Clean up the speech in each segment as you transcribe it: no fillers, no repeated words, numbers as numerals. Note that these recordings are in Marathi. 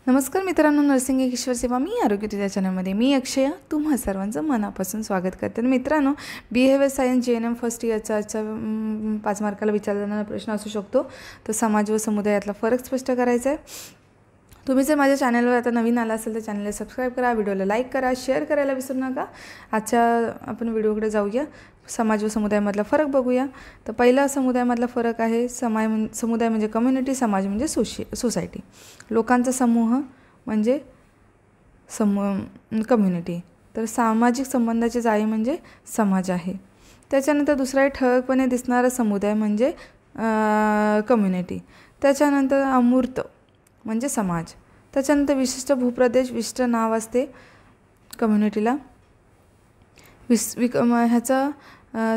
नमस्कार मित्रांनो, नर्सिंग एक ईश्वर सेवा मी आरोग्य तुझ्या चॅनलमध्ये मी अक्षया तुम्हा सर्वांचं मनापासून स्वागत करते। मित्रांनो, बिहेवियर सायन्स JNM फर्स्ट इयरचा 5 मार्काला विचारला जाणारा प्रश्न असू शकतो। तर समाज व समुदायातला फरक स्पष्ट करायचा आहे। तुम्ही जर माझ्या चॅनलवर आता नवीन आला असेल तर चॅनलला सबस्क्राइब करा, व्हिडिओला लाईक करा, शेअर करायला विसरू नका। आजच्या आपण व्हिडिओकडे जाऊया, समाज व समुदायामधला फरक बघूया। तर पहिला समुदायामधला फरक आहे समुदाय म्हणजे कम्युनिटी, समाज म्हणजे सोसायटी। लोकांचा समूह म्हणजे कम्युनिटी, तर सामाजिक संबंधाची जाळी म्हणजे समाज आहे। त्याच्यानंतर दुसरा आहे ठळकपणे दिसणारा समुदाय म्हणजे कम्युनिटी। त्याच्यानंतर अमूर्त म्हणजे समाज। त्याच्यानंतर विशिष्ट भूप्रदेश, विशिष्ट नाव असते कम्युनिटीला। ह्याचा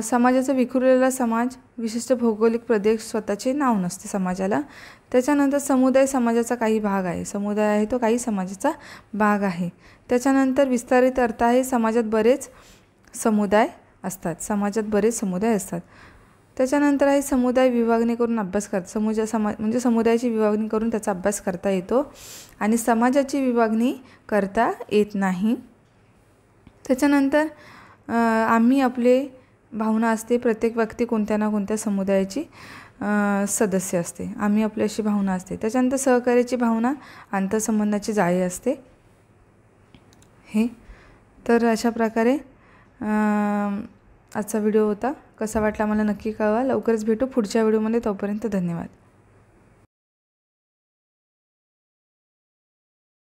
समाजाचा विखुरलेला समाज, विशिष्ट भौगोलिक प्रदेश, स्वतःचे नाव नसते समाजाला। त्याच्यानंतर समुदाय समाजाचा काही भाग आहे, समुदाय आहे तो काही समाजाचा भाग आहे। त्याच्यानंतर विस्तारित अर्थ आहे समाजात बरेच समुदाय असतात, त्याच्यानंतर आहे समुदाय विभागणी करून अभ्यास करतात, म्हणजे समुदायाची विभागणी करून त्याचा अभ्यास करता येतो आणि समाजाची विभागणी करता येत नाही। त्याच्यानंतर आम्ही आपले भावना असते, प्रत्येक व्यक्ती कोणत्या ना कोणत्या समुदायाची सदस्य असते, आम्ही आपली अशी भावना असते। त्याच्यानंतर सहकार्याची भावना, आंतरसंबंधाची जाळी असते हे। तर अशा प्रकारे आजचा व्हिडिओ होता। कसा वाटला मला नक्की कळवा। लवकरच भेटू पुढच्या व्हिडिओमध्ये, तोपर्यंत धन्यवाद।